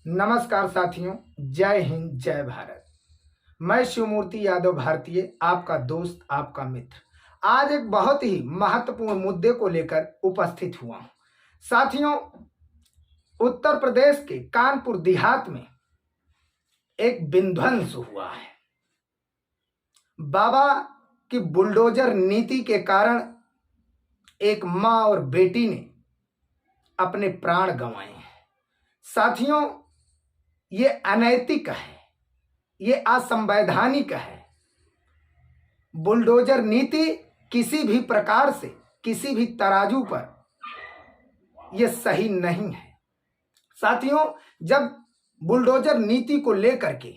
नमस्कार साथियों, जय हिंद जय भारत। मैं शिवमूर्ति यादव भारतीय, आपका दोस्त, आपका मित्र, आज एक बहुत ही महत्वपूर्ण मुद्दे को लेकर उपस्थित हुआ हूं। साथियों, उत्तर प्रदेश के कानपुर देहात में एक विध्वंस हुआ है। बाबा की बुलडोजर नीति के कारण एक मां और बेटी ने अपने प्राण गंवाए हैं। साथियों, ये अनैतिक है, ये असंवैधानिक है। बुलडोजर नीति किसी भी प्रकार से, किसी भी तराजू पर यह सही नहीं है। साथियों, जब बुलडोजर नीति को लेकर के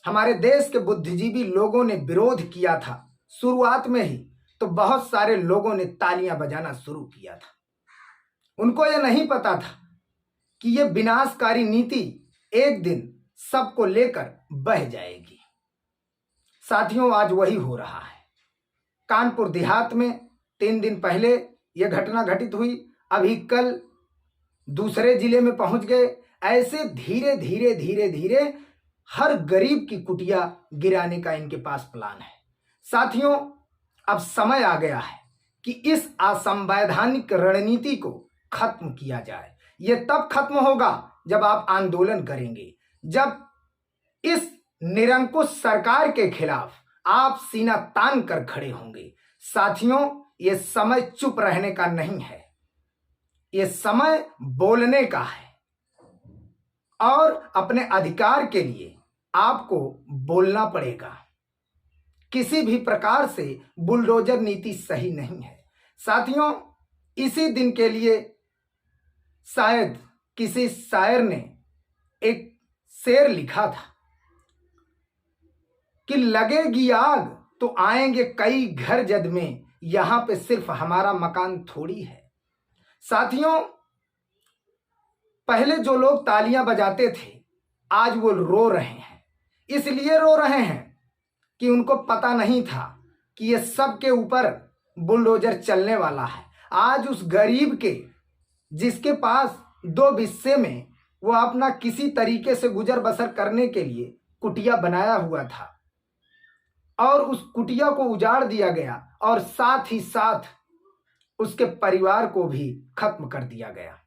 हमारे देश के बुद्धिजीवी लोगों ने विरोध किया था शुरुआत में ही, तो बहुत सारे लोगों ने तालियां बजाना शुरू किया था। उनको यह नहीं पता था कि यह विनाशकारी नीति एक दिन सबको लेकर बह जाएगी। साथियों, आज वही हो रहा है। कानपुर देहात में 3 दिन पहले यह घटना घटित हुई, अभी कल दूसरे जिले में पहुंच गए। ऐसे धीरे धीरे धीरे धीरे हर गरीब की कुटिया गिराने का इनके पास प्लान है। साथियों, अब समय आ गया है कि इस असंवैधानिक रणनीति को खत्म किया जाए। यह तब खत्म होगा जब आप आंदोलन करेंगे, जब इस निरंकुश सरकार के खिलाफ आप सीना तान कर खड़े होंगे। साथियों, यह समय चुप रहने का नहीं है, यह समय बोलने का है और अपने अधिकार के लिए आपको बोलना पड़ेगा। किसी भी प्रकार से बुलडोजर नीति सही नहीं है। साथियों, इसी दिन के लिए शायद किसी शायर ने एक शेर लिखा था कि लगेगी आग तो आएंगे कई घर जद में, यहां पे सिर्फ हमारा मकान थोड़ी है। साथियों, पहले जो लोग तालियां बजाते थे आज वो रो रहे हैं। इसलिए रो रहे हैं कि उनको पता नहीं था कि ये सबके ऊपर बुलडोजर चलने वाला है। आज उस गरीब के, जिसके पास 2 बिस्से में वो अपना किसी तरीके से गुजर बसर करने के लिए कुटिया बनाया हुआ था, और उस कुटिया को उजाड़ दिया गया और साथ ही साथ उसके परिवार को भी खत्म कर दिया गया।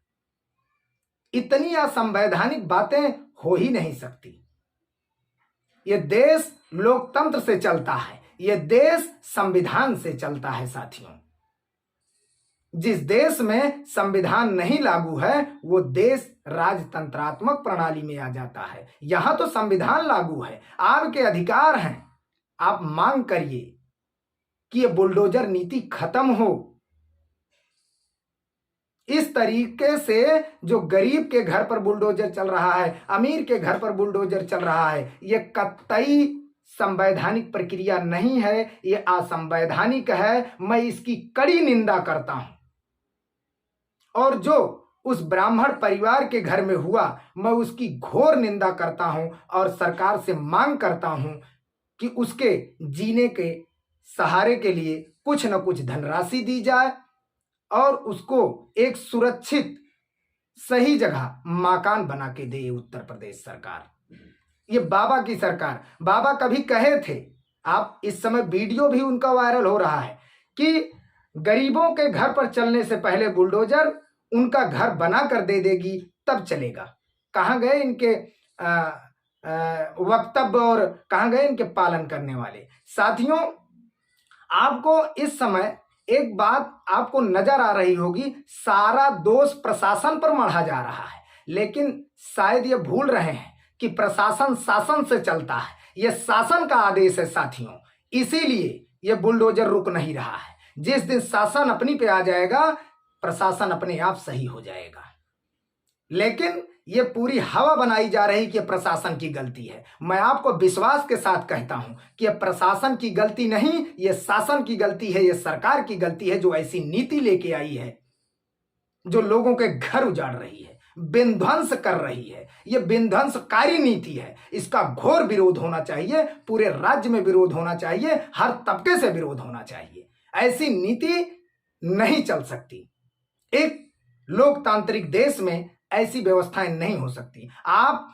इतनी असंवैधानिक बातें हो ही नहीं सकती। यह देश लोकतंत्र से चलता है, यह देश संविधान से चलता है। साथियों, जिस देश में संविधान नहीं लागू है वो देश राजतंत्रात्मक प्रणाली में आ जाता है। यहां तो संविधान लागू है, आपके अधिकार हैं। आप मांग करिए कि ये बुलडोजर नीति खत्म हो। इस तरीके से जो गरीब के घर पर बुलडोजर चल रहा है, अमीर के घर पर बुलडोजर चल रहा है, यह कतई संवैधानिक प्रक्रिया नहीं है, यह असंवैधानिक है। मैं इसकी कड़ी निंदा करता हूं। और जो उस ब्राह्मण परिवार के घर में हुआ, मैं उसकी घोर निंदा करता हूं और सरकार से मांग करता हूं कि उसके जीने के सहारे के लिए कुछ न कुछ धनराशि दी जाए और उसको एक सुरक्षित सही जगह मकान बना के दे उत्तर प्रदेश सरकार। ये बाबा की सरकार। बाबा कभी कहे थे, आप इस समय वीडियो भी उनका वायरल हो रहा है, कि गरीबों के घर पर चलने से पहले बुलडोजर उनका घर बना कर दे देगी तब चलेगा। कहाँ गए इनके वक्तव्य और कहाँ गए इनके पालन करने वाले। साथियों, आपको इस समय एक बात आपको नजर आ रही होगी, सारा दोष प्रशासन पर मढ़ा जा रहा है, लेकिन शायद ये भूल रहे हैं कि प्रशासन शासन से चलता है, यह शासन का आदेश है। साथियों, इसीलिए यह बुलडोजर रुक नहीं रहा है। जिस दिन शासन अपनी पे आ जाएगा, प्रशासन अपने आप सही हो जाएगा। लेकिन यह पूरी हवा बनाई जा रही कि प्रशासन की गलती है। मैं आपको विश्वास के साथ कहता हूं कि यह प्रशासन की गलती नहीं, यह शासन की गलती है, यह सरकार की गलती है जो ऐसी नीति लेके आई है, जो लोगों के घर उजाड़ रही है, विध्वंस कर रही है। यह विध्वंसकारी नीति है। इसका घोर विरोध होना चाहिए, पूरे राज्य में विरोध होना चाहिए, हर तबके से विरोध होना चाहिए। ऐसी नीति नहीं चल सकती। एक लोकतांत्रिक देश में ऐसी व्यवस्थाएं नहीं हो सकती। आप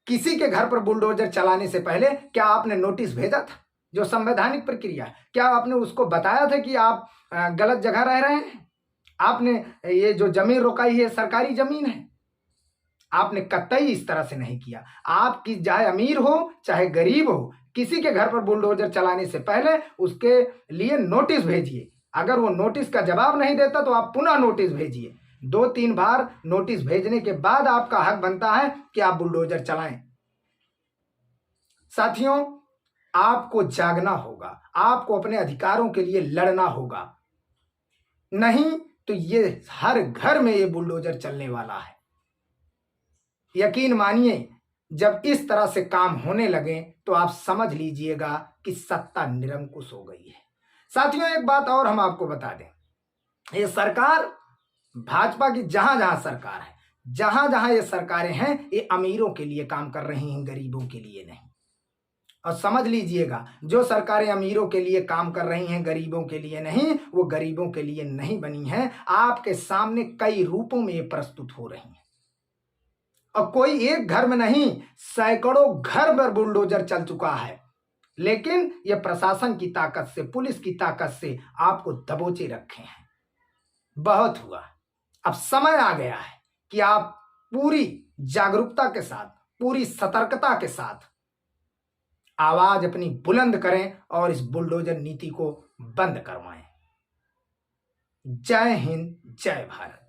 किसी के घर पर बुलडोजर चलाने से पहले क्या आपने नोटिस भेजा था? जो संवैधानिक प्रक्रिया है, क्या आपने उसको बताया था कि आप गलत जगह रह रहे हैं? आपने ये जो जमीन रोकाई है सरकारी जमीन है? आपने कतई इस तरह से नहीं किया। आप की चाहे अमीर हो चाहे गरीब हो, किसी के घर पर बुलडोजर चलाने से पहले उसके लिए नोटिस भेजिए। अगर वो नोटिस का जवाब नहीं देता तो आप पुनः नोटिस भेजिए। 2-3 बार नोटिस भेजने के बाद आपका हक बनता है कि आप बुलडोजर चलाएं। साथियों, आपको जागना होगा, आपको अपने अधिकारों के लिए लड़ना होगा, नहीं तो ये हर घर में ये बुलडोजर चलने वाला है। यकीन मानिए, जब इस तरह से काम होने लगे तो आप समझ लीजिएगा कि सत्ता निरंकुश हो गई है। साथियों, एक बात और हम आपको बता दें, ये सरकार भाजपा की जहां जहां सरकार है, जहां जहां ये सरकारें हैं, ये अमीरों के लिए काम कर रही हैं, गरीबों के लिए नहीं। और समझ लीजिएगा, जो सरकारें अमीरों के लिए काम कर रही हैं, गरीबों के लिए नहीं, वो गरीबों के लिए नहीं बनी हैं। आपके सामने कई रूपों में ये प्रस्तुत हो रही हैं। और कोई एक घर में नहीं, सैकड़ों घर पर बुलडोजर चल चुका है, लेकिन ये प्रशासन की ताकत से, पुलिस की ताकत से आपको दबोचे रखे हैं। बहुत हुआ, अब समय आ गया है कि आप पूरी जागरूकता के साथ, पूरी सतर्कता के साथ आवाज अपनी बुलंद करें और इस बुलडोजर नीति को बंद करवाएं। जय हिंद, जय भारत।